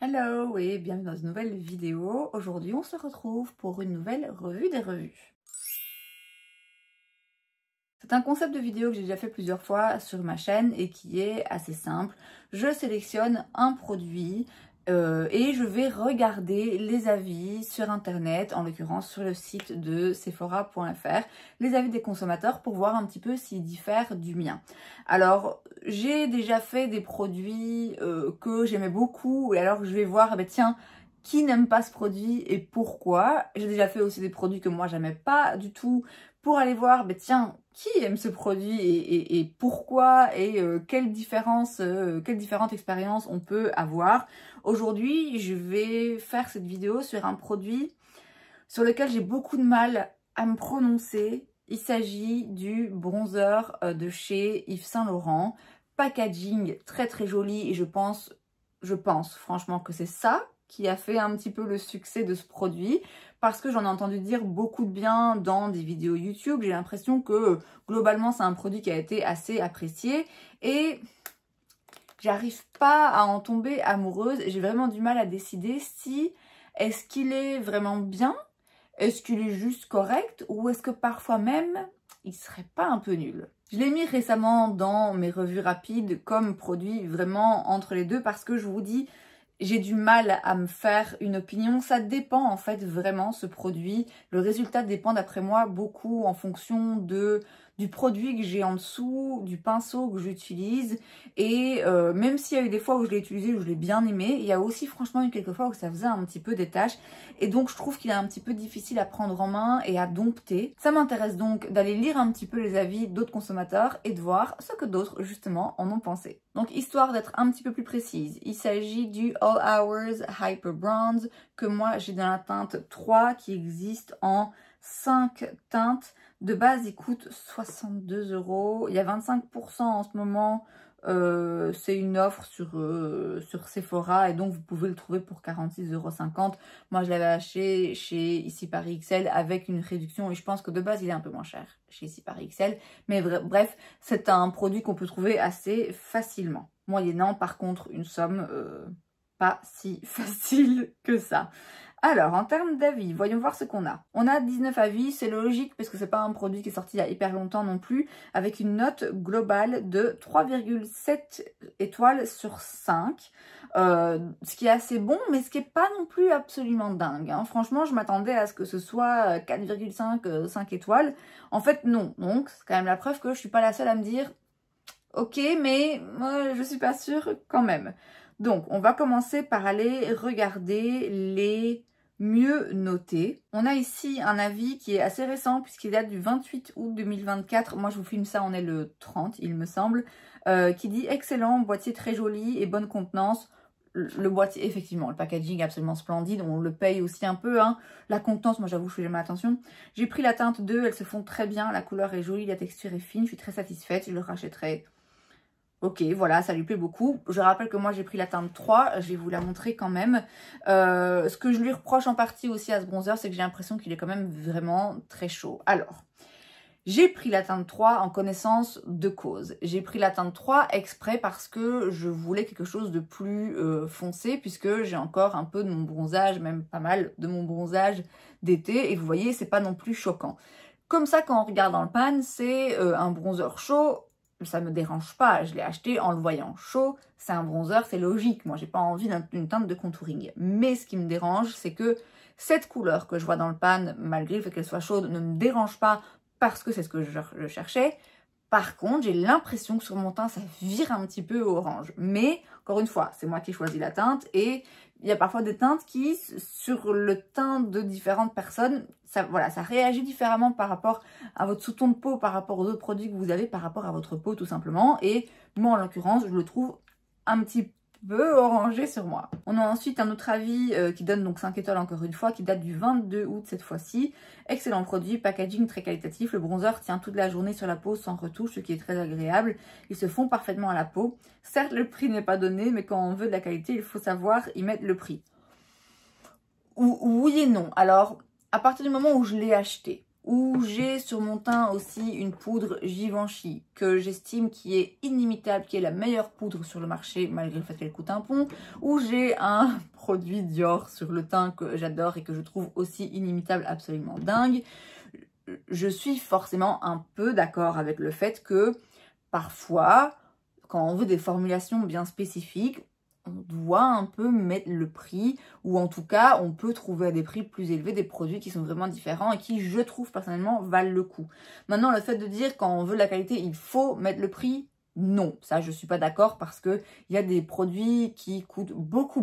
Hello et bienvenue dans une nouvelle vidéo. Aujourd'hui on se retrouve pour une nouvelle revue des revues. C'est un concept de vidéo que j'ai déjà fait plusieurs fois sur ma chaîne et qui est assez simple. Je sélectionne un produit et je vais regarder les avis sur internet, en l'occurrence sur le site de Sephora.fr, les avis des consommateurs pour voir un petit peu s'ils diffèrent du mien. Alors j'ai déjà fait des produits que j'aimais beaucoup et alors je vais voir, tiens, qui n'aime pas ce produit et pourquoi. J'ai déjà fait aussi des produits que moi j'aimais pas du tout pour aller voir, tiens, qui aime ce produit et pourquoi et quelle différentes expériences on peut avoir. Aujourd'hui, je vais faire cette vidéo sur un produit sur lequel j'ai beaucoup de mal à me prononcer. Il s'agit du bronzer de chez Yves Saint Laurent. Packaging très très joli et je pense franchement que c'est ça qui a fait un petit peu le succès de ce produit parce que j'en ai entendu dire beaucoup de bien dans des vidéos YouTube. J'ai l'impression que globalement c'est un produit qui a été assez apprécié et j'arrive pas à en tomber amoureuse. J'ai vraiment du mal à décider si est-ce qu'il est vraiment bien, est-ce qu'il est juste correct ou est-ce que parfois même il serait pas un peu nul. Je l'ai mis récemment dans mes revues rapides comme produit vraiment entre les deux parce que je vous dis, j'ai du mal à me faire une opinion. Ça dépend en fait vraiment ce produit. Le résultat dépend d'après moi beaucoup en fonction du produit que j'ai en dessous, du pinceau que j'utilise. Et même s'il y a eu des fois où je l'ai utilisé, où je l'ai bien aimé, il y a aussi franchement eu quelques fois où ça faisait un petit peu des taches. Et donc je trouve qu'il est un petit peu difficile à prendre en main et à dompter. Ça m'intéresse donc d'aller lire un petit peu les avis d'autres consommateurs et de voir ce que d'autres justement en ont pensé. Donc histoire d'être un petit peu plus précise, il s'agit du All Hours Hyper Bronze que moi j'ai dans la teinte 3 qui existe en 5 teintes. De base il coûte 62 €, il y a 25% en ce moment. C'est une offre sur Sephora et donc vous pouvez le trouver pour 46,50 €. Moi je l'avais acheté chez Ici Paris XL avec une réduction et je pense que de base il est un peu moins cher chez Ici Paris XL. Mais bref, c'est un produit qu'on peut trouver assez facilement. Moyennant par contre une somme pas si facile que ça. Alors, en termes d'avis, voyons voir ce qu'on a. On a 19 avis, c'est logique parce que c'est pas un produit qui est sorti il y a hyper longtemps non plus, avec une note globale de 3,7 étoiles sur 5. Ce qui est assez bon, mais ce qui n'est pas non plus absolument dingue. Hein. Franchement, je m'attendais à ce que ce soit 4,5, 5 étoiles. En fait, non. Donc, c'est quand même la preuve que je suis pas la seule à me dire « Ok, mais je suis pas sûre quand même ». Donc, on va commencer par aller regarder les mieux notés. On a ici un avis qui est assez récent puisqu'il date du 28 août 2024. Moi, je vous filme ça, on est le 30, il me semble. Qui dit « Excellent, boîtier très joli et bonne contenance ». Le boîtier, effectivement, le packaging absolument splendide. On le paye aussi un peu. Hein. La contenance, moi, j'avoue, je fais jamais attention. J'ai pris la teinte 2, elles se font très bien. La couleur est jolie, la texture est fine. Je suis très satisfaite. Je le rachèterai. Ok, voilà, ça lui plaît beaucoup. Je rappelle que moi, j'ai pris la teinte 3. Je vais vous la montrer quand même. Ce que je lui reproche en partie aussi à ce bronzer, c'est que j'ai l'impression qu'il est quand même vraiment très chaud. Alors, j'ai pris la teinte 3 en connaissance de cause. J'ai pris la teinte 3 exprès parce que je voulais quelque chose de plus foncé puisque j'ai encore un peu de mon bronzage, même pas mal de mon bronzage d'été. Et vous voyez, c'est pas non plus choquant. Comme ça, quand on regarde dans le pan, c'est un bronzer chaud. Ça me dérange pas, je l'ai acheté en le voyant chaud, c'est un bronzer, c'est logique, moi j'ai pas envie d'une teinte de contouring. Mais ce qui me dérange, c'est que cette couleur que je vois dans le pan, malgré le fait qu'elle soit chaude, ne me dérange pas parce que c'est ce que je cherchais. Par contre, j'ai l'impression que sur mon teint, ça vire un petit peu orange. Mais, encore une fois, c'est moi qui ai choisi la teinte et il y a parfois des teintes qui, sur le teint de différentes personnes, ça réagit différemment par rapport à votre sous-ton de peau, par rapport aux autres produits que vous avez, par rapport à votre peau tout simplement. Et moi, en l'occurrence, je le trouve un petit peu orangé sur moi. On a ensuite un autre avis qui donne donc 5 étoiles encore une fois, qui date du 22 août cette fois-ci. Excellent produit, packaging très qualitatif, le bronzer tient toute la journée sur la peau sans retouche, ce qui est très agréable. Ils se font parfaitement à la peau. Certes, le prix n'est pas donné, mais quand on veut de la qualité, il faut savoir y mettre le prix. Oui et non. Alors, à partir du moment où je l'ai acheté, où j'ai sur mon teint aussi une poudre Givenchy que j'estime qui est inimitable, qui est la meilleure poudre sur le marché malgré le fait qu'elle coûte un pont, où j'ai un produit Dior sur le teint que j'adore et que je trouve aussi inimitable, absolument dingue, je suis forcément un peu d'accord avec le fait que parfois, quand on veut des formulations bien spécifiques, on doit un peu mettre le prix, ou en tout cas, on peut trouver à des prix plus élevés des produits qui sont vraiment différents et qui, je trouve personnellement, valent le coup. Maintenant, le fait de dire quand on veut de la qualité, il faut mettre le prix, non, ça je suis pas d'accord parce que il y a des produits qui coûtent beaucoup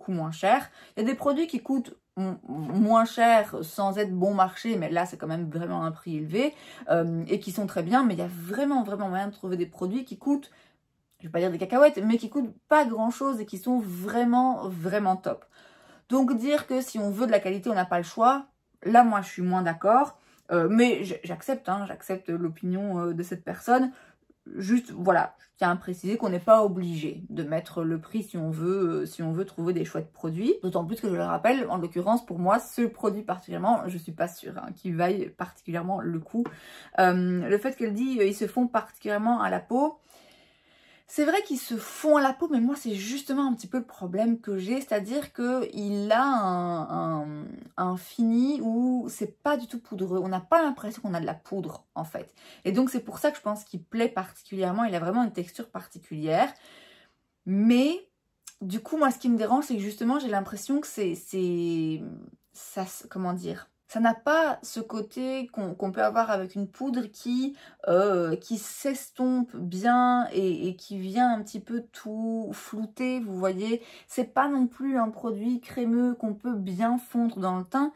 moins cher. Il y a des produits qui coûtent moins cher sans être bon marché, mais là c'est quand même vraiment un prix élevé et qui sont très bien, mais il y a vraiment moyen de trouver des produits qui coûtent, je vais pas dire des cacahuètes, mais qui coûtent pas grand chose et qui sont vraiment top. Donc dire que si on veut de la qualité on n'a pas le choix, là moi je suis moins d'accord, mais j'accepte, hein, j'accepte l'opinion de cette personne. Juste, voilà, je tiens à préciser qu'on n'est pas obligé de mettre le prix si on veut trouver des chouettes produits. D'autant plus que je le rappelle, en l'occurrence, pour moi, ce produit particulièrement, je suis pas sûre qu'il vaille particulièrement le coup. Le fait qu'elle dit ils se font particulièrement à la peau, c'est vrai qu'ils se font à la peau, mais moi c'est justement un petit peu le problème que j'ai, c'est-à-dire qu'il a un fini où c'est pas du tout poudreux, on n'a pas l'impression qu'on a de la poudre en fait. Et donc c'est pour ça que je pense qu'il plaît particulièrement, il a vraiment une texture particulière. Mais du coup moi ce qui me dérange c'est que justement j'ai l'impression que ça, comment dire, ça n'a pas ce côté qu'on peut avoir avec une poudre qui s'estompe bien et qui vient un petit peu tout flouter, vous voyez. C'est pas non plus un produit crémeux qu'on peut bien fondre dans le teint.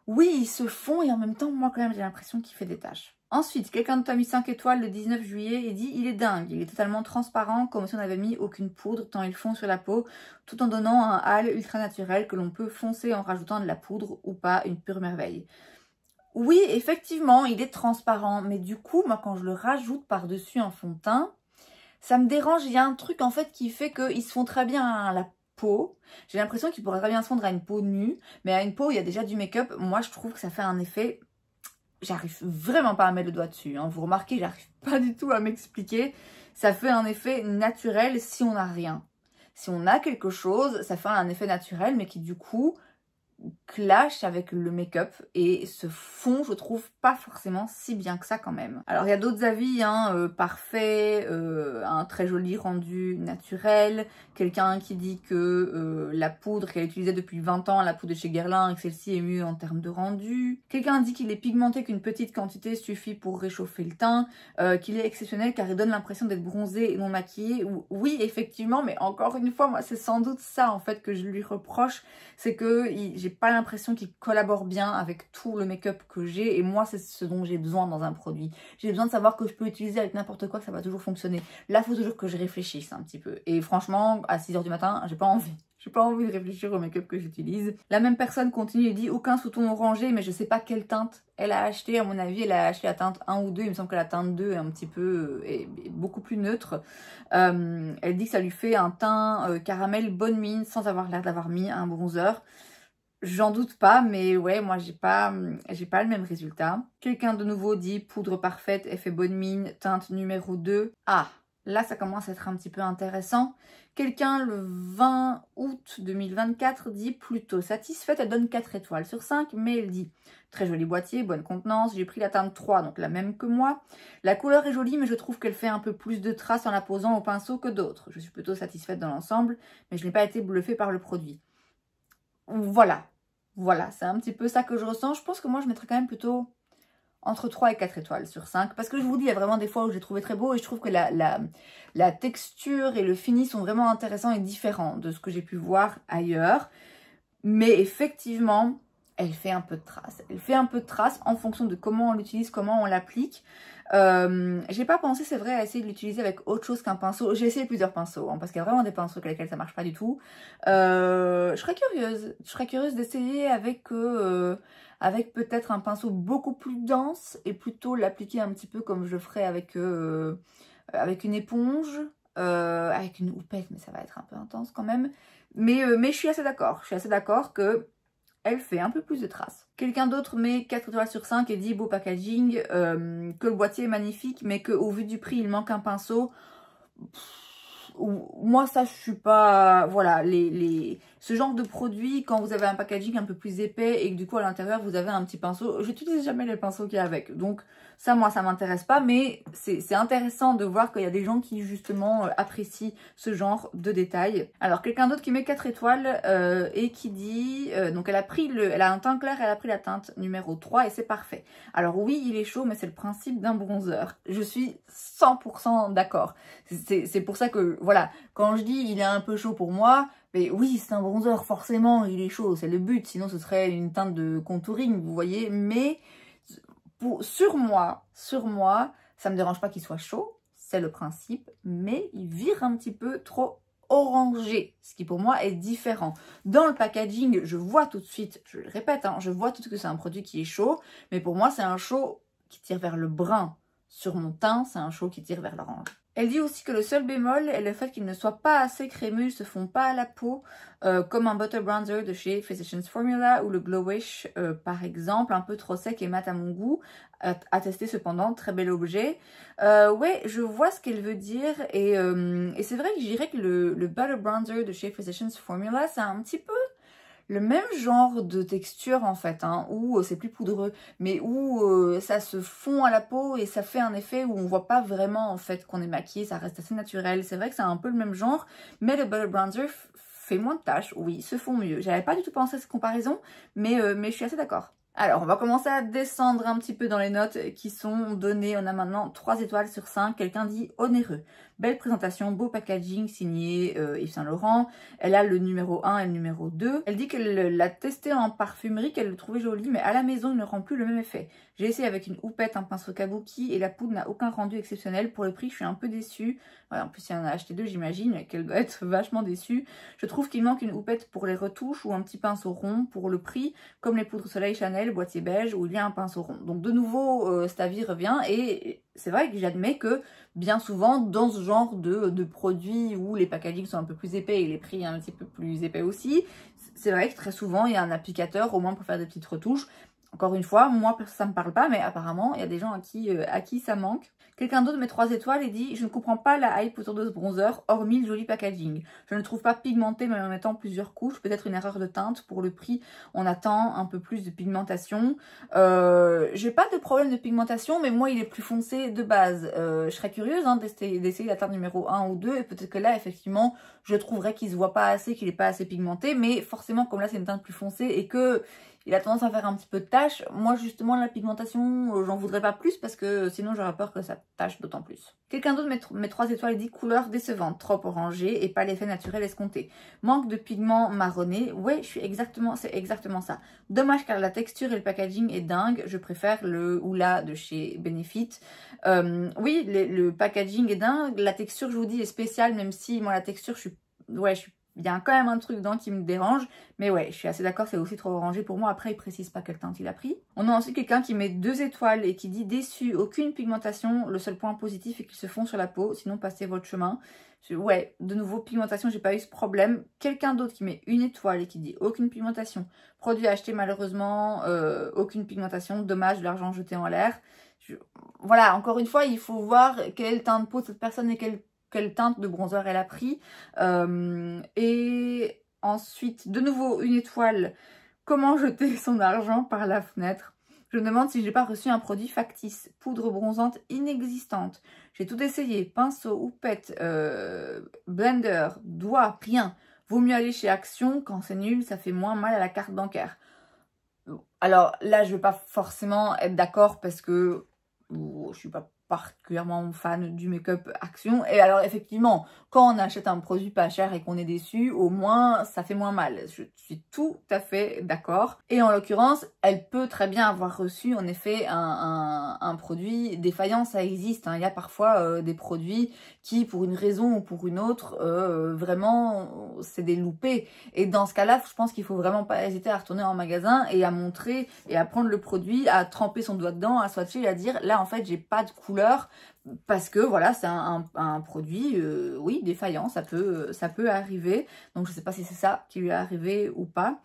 Oui, il se fond et en même temps, moi quand même, j'ai l'impression qu'il fait des taches. Ensuite, quelqu'un t'a mis 5 étoiles le 19 juillet et dit « Il est dingue, il est totalement transparent comme si on n'avait mis aucune poudre tant il fond sur la peau tout en donnant un hâle ultra naturel que l'on peut foncer en rajoutant de la poudre ou pas, une pure merveille. » Oui, effectivement, il est transparent, mais du coup, moi quand je le rajoute par-dessus un fond de teint, ça me dérange, il y a un truc en fait qui fait qu'il se fond très bien à la peau. J'ai l'impression qu'il pourrait très bien se fondre à une peau nue, mais à une peau où il y a déjà du make-up, moi je trouve que ça fait un effet... J'arrive vraiment pas à mettre le doigt dessus, hein. Vous remarquez, j'arrive pas du tout à m'expliquer. Ça fait un effet naturel si on n'a rien. Si on a quelque chose, ça fait un effet naturel, mais qui du coup clash avec le make-up et ce fond, je trouve pas forcément si bien que ça quand même. Alors il y a d'autres avis, hein, parfait, un très joli rendu naturel, quelqu'un qui dit que la poudre qu'elle utilisait depuis 20 ans, la poudre de chez Guerlain, et que celle-ci est mieux en termes de rendu. Quelqu'un dit qu'il est pigmenté, qu'une petite quantité suffit pour réchauffer le teint, qu'il est exceptionnel car il donne l'impression d'être bronzé et non maquillé. Oui, effectivement, mais encore une fois, moi c'est sans doute ça en fait que je lui reproche, c'est que j'ai pas l'impression qu'il collabore bien avec tout le make-up que j'ai et moi c'est ce dont j'ai besoin dans un produit. J'ai besoin de savoir que je peux utiliser avec n'importe quoi, que ça va toujours fonctionner. Là, il faut toujours que je réfléchisse un petit peu. Et franchement, à 6 h du matin, j'ai pas envie. J'ai pas envie de réfléchir au make-up que j'utilise. La même personne continue et dit aucun sous-ton orangé, mais je sais pas quelle teinte elle a acheté. À mon avis, elle a acheté la teinte 1 ou 2. Il me semble que la teinte 2 est un petit peu, est beaucoup plus neutre. Elle dit que ça lui fait un teint caramel bonne mine sans avoir l'air d'avoir mis un bronzer. J'en doute pas, mais ouais, moi j'ai pas le même résultat. Quelqu'un de nouveau dit poudre parfaite, effet bonne mine, teinte numéro 2. Ah, là ça commence à être un petit peu intéressant. Quelqu'un le 20 août 2024 dit plutôt satisfaite, elle donne 4 étoiles sur 5, mais elle dit très joli boîtier, bonne contenance, j'ai pris la teinte 3, donc la même que moi. La couleur est jolie, mais je trouve qu'elle fait un peu plus de traces en la posant au pinceau que d'autres. Je suis plutôt satisfaite dans l'ensemble, mais je n'ai pas été bluffée par le produit. Voilà, c'est un petit peu ça que je ressens. Je pense que moi, je mettrais quand même plutôt entre 3 et 4 étoiles sur 5. Parce que je vous dis, il y a vraiment des fois où j'ai trouvé très beau et je trouve que la texture et le fini sont vraiment intéressants et différents de ce que j'ai pu voir ailleurs. Mais effectivement, elle fait un peu de traces. Elle fait un peu de traces en fonction de comment on l'utilise, comment on l'applique. J'ai pas pensé, c'est vrai, à essayer de l'utiliser avec autre chose qu'un pinceau. J'ai essayé plusieurs pinceaux, hein, parce qu'il y a vraiment des pinceaux avec lesquels ça marche pas du tout. Je serais curieuse d'essayer avec peut-être un pinceau beaucoup plus dense et plutôt l'appliquer un petit peu comme je le ferais avec une éponge, avec une houppette, mais ça va être un peu intense quand même. Mais je suis assez d'accord. Je suis assez d'accord que elle fait un peu plus de traces. Quelqu'un d'autre met 4 étoiles sur 5 et dit beau packaging, que le boîtier est magnifique, mais qu'au vu du prix, il manque un pinceau. Moi, ça, je suis pas... Voilà, les ce genre de produit, quand vous avez un packaging un peu plus épais et que du coup à l'intérieur vous avez un petit pinceau, j'utilise jamais les pinceaux qu'il y a avec. Donc ça, moi, ça m'intéresse pas, mais c'est intéressant de voir qu'il y a des gens qui justement apprécient ce genre de détails. Alors quelqu'un d'autre qui met 4 étoiles et qui dit, donc elle a un teint clair, elle a pris la teinte numéro 3 et c'est parfait. Alors oui, il est chaud, mais c'est le principe d'un bronzer. Je suis 100% d'accord. C'est pour ça que, voilà, quand je dis il est un peu chaud pour moi, mais oui, c'est un bronzer, forcément, il est chaud, c'est le but, sinon ce serait une teinte de contouring, vous voyez, mais sur moi, ça me dérange pas qu'il soit chaud, c'est le principe, mais il vire un petit peu trop orangé, ce qui pour moi est différent. Dans le packaging, je vois tout de suite, je le répète, hein, je vois tout de suite que c'est un produit qui est chaud, mais pour moi c'est un chaud qui tire vers le brun. Sur mon teint, c'est un chaud qui tire vers l'orange. Elle dit aussi que le seul bémol est le fait qu'il ne soit pas assez crémeux, ils ne se font pas à la peau, comme un Butter Bronzer de chez Physicians Formula ou le Glowish par exemple, un peu trop sec et mat à mon goût, à tester cependant, très bel objet. Ouais, je vois ce qu'elle veut dire et c'est vrai que je dirais que le Butter Bronzer de chez Physicians Formula, c'est un petit peu le même genre de texture en fait, hein, où c'est plus poudreux, mais où ça se fond à la peau et ça fait un effet où on voit pas vraiment en fait qu'on est maquillé, ça reste assez naturel. C'est vrai que c'est un peu le même genre, mais le Butter Bronzer fait moins de taches, oui, se font mieux. J'avais pas du tout pensé à cette comparaison, mais je suis assez d'accord. Alors, on va commencer à descendre un petit peu dans les notes qui sont données. On a maintenant 3 étoiles sur 5. Quelqu'un dit onéreux. Belle présentation, beau packaging signé Yves Saint Laurent. Elle a le numéro 1 et le numéro 2. Elle dit qu'elle l'a testé en parfumerie, qu'elle le trouvait joli, mais à la maison, il ne rend plus le même effet. J'ai essayé avec une houppette, un pinceau kabuki et la poudre n'a aucun rendu exceptionnel. Pour le prix, je suis un peu déçue. Ouais, en plus, il y en a acheté 2, j'imagine qu'elle doit être vachement déçue. Je trouve qu'il manque une houppette pour les retouches ou un petit pinceau rond pour le prix, comme les poudres soleil Chanel, boîtier beige, où il y a un pinceau rond. Donc de nouveau, cet avis revient et c'est vrai que j'admets que bien souvent, dans ce genre de produits où les packagings sont un peu plus épais et les prix un petit peu plus épais aussi, c'est vrai que très souvent, il y a un applicateur, au moins pour faire des petites retouches. Encore une fois, moi ça me parle pas, mais apparemment il y a des gens à qui ça manque. Quelqu'un d'autre met 3 étoiles et dit « Je ne comprends pas la hype autour de ce bronzer, hormis le joli packaging. Je ne le trouve pas pigmenté même en mettant plusieurs couches, peut-être une erreur de teinte. Pour le prix, on attend un peu plus de pigmentation. J'ai pas de problème de pigmentation, mais moi il est plus foncé de base. Je serais curieuse hein, d'essayer la teinte numéro 1 ou 2, et peut-être que là effectivement je trouverais qu'il se voit pas assez, qu'il est pas assez pigmenté, mais forcément comme là c'est une teinte plus foncée et que il a tendance à faire un petit peu de tache. Moi, justement, la pigmentation, j'en voudrais pas plus parce que sinon, j'aurais peur que ça tache d'autant plus. Quelqu'un d'autre met 3 étoiles et dit couleur décevante, trop orangée et pas l'effet naturel escompté. Manque de pigment marronné. Ouais, c'est exactement ça. Dommage car la texture et le packaging est dingue. Je préfère le Hoola de chez Benefit. Oui, le packaging est dingue. La texture, je vous dis, est spéciale, même si moi, la texture, il y a quand même un truc dedans qui me dérange. Mais ouais, je suis assez d'accord, c'est aussi trop orangé pour moi. Après, il précise pas quelle teinte il a pris. On a ensuite quelqu'un qui met 2 étoiles et qui dit déçu, aucune pigmentation. Le seul point positif est qu'ils se font sur la peau. Sinon, passez votre chemin. Ouais, de nouveau, pigmentation, j'ai pas eu ce problème. Quelqu'un d'autre qui met 1 étoile et qui dit aucune pigmentation. Produit acheté malheureusement, aucune pigmentation. Dommage, de l'argent jeté en l'air. Voilà, encore une fois, il faut voir quel teint de peau de cette personne et quelle teinte de bronzer elle a pris. Et ensuite, de nouveau, 1 étoile. Comment jeter son argent par la fenêtre? Je me demande si j'ai pas reçu un produit factice. Poudre bronzante inexistante. J'ai tout essayé. Pinceau, houppette, blender, doigt, rien. Vaut mieux aller chez Action. Quand c'est nul, ça fait moins mal à la carte bancaire. Alors là, je vais pas forcément être d'accord parce que je suis pas particulièrement fan du make-up Action. Et alors effectivement, quand on achète un produit pas cher et qu'on est déçu, au moins ça fait moins mal. Je suis tout à fait d'accord. Et en l'occurrence, elle peut très bien avoir reçu en effet un produit défaillant, ça existe. Hein. Il y a parfois des produits qui, pour une raison ou pour une autre, vraiment c'est des loupés. Et dans ce cas-là, je pense qu'il faut vraiment pas hésiter à retourner en magasin et à montrer et à prendre le produit, à tremper son doigt dedans, à swatcher et à dire là en fait j'ai pas de couleur. Parce que voilà, c'est un produit, oui, défaillant, ça peut arriver. Donc je sais pas si c'est ça qui lui est arrivé ou pas.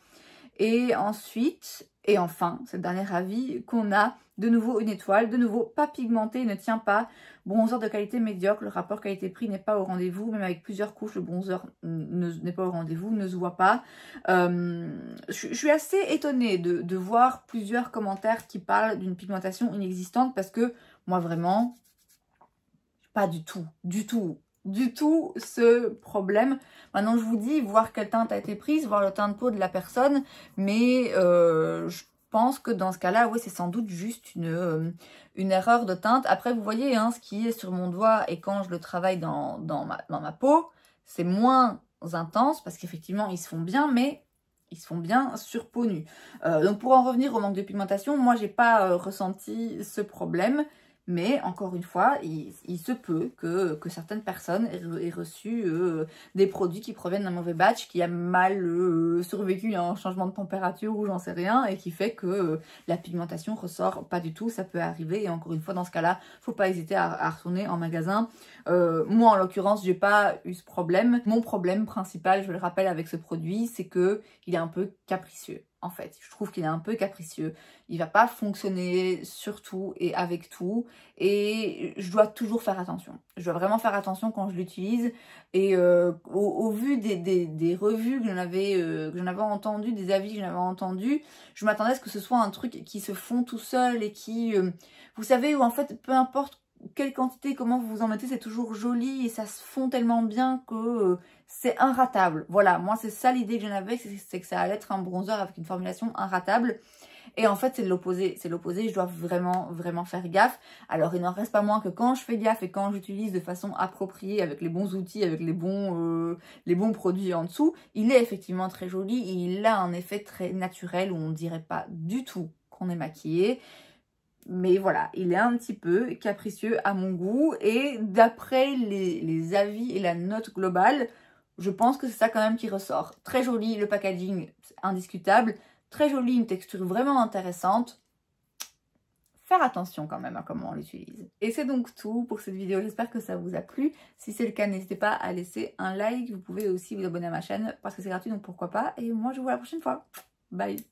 Et ensuite, et enfin, c'est le dernier avis, qu'on a de nouveau une étoile, de nouveau pas pigmenté, il ne tient pas, bronzer de qualité médiocre, le rapport qualité-prix n'est pas au rendez-vous, même avec plusieurs couches, le bronzer n'est pas au rendez-vous, ne se voit pas. Je suis assez étonnée de voir plusieurs commentaires qui parlent d'une pigmentation inexistante parce que moi vraiment, pas du tout ce problème. Maintenant je vous dis, voir quelle teinte a été prise, voir le teint de peau de la personne, mais je pense que dans ce cas-là, oui, c'est sans doute juste une erreur de teinte. Après, vous voyez, hein, ce qui est sur mon doigt et quand je le travaille dans ma peau, c'est moins intense parce qu'effectivement, ils se font bien, mais ils se font bien sur peau nue. Donc pour en revenir au manque de pigmentation, moi, j'ai pas ressenti ce problème. Mais encore une fois, il se peut que certaines personnes aient reçu des produits qui proviennent d'un mauvais batch, qui a mal survécu à un changement de température ou j'en sais rien, et qui fait que la pigmentation ressort pas du tout. Ça peut arriver, et encore une fois, dans ce cas-là, faut pas hésiter à retourner en magasin. Moi, en l'occurrence, j'ai pas eu ce problème. Mon problème principal, je le rappelle, avec ce produit, c'est que il est un peu capricieux. En fait, je trouve qu'il est un peu capricieux. Il va pas fonctionner sur tout et avec tout. Et je dois toujours faire attention. Je dois vraiment faire attention quand je l'utilise. Et au vu des revues que j'en avais entendues, des avis que j'en avais entendus, je m'attendais à ce que ce soit un truc qui se fond tout seul et qui... vous savez, où en fait, peu importe quelle quantité, comment vous en mettez, c'est toujours joli et ça se fond tellement bien que c'est inratable. Voilà, moi c'est ça l'idée que j'en avais, c'est que ça allait être un bronzer avec une formulation inratable. Et en fait c'est l'opposé, je dois vraiment faire gaffe. Alors il n'en reste pas moins que quand je fais gaffe et quand j'utilise de façon appropriée, avec les bons outils, avec les bons produits en dessous, il est effectivement très joli et il a un effet très naturel où on ne dirait pas du tout qu'on est maquillé. Mais voilà, il est un petit peu capricieux à mon goût. Et d'après les avis et la note globale, je pense que c'est ça quand même qui ressort. Très joli, le packaging, indiscutable. Très joli, une texture vraiment intéressante. Faire attention quand même à comment on l'utilise. Et c'est donc tout pour cette vidéo. J'espère que ça vous a plu. Si c'est le cas, n'hésitez pas à laisser un like. Vous pouvez aussi vous abonner à ma chaîne parce que c'est gratuit, donc pourquoi pas. Et moi, je vous vois la prochaine fois. Bye!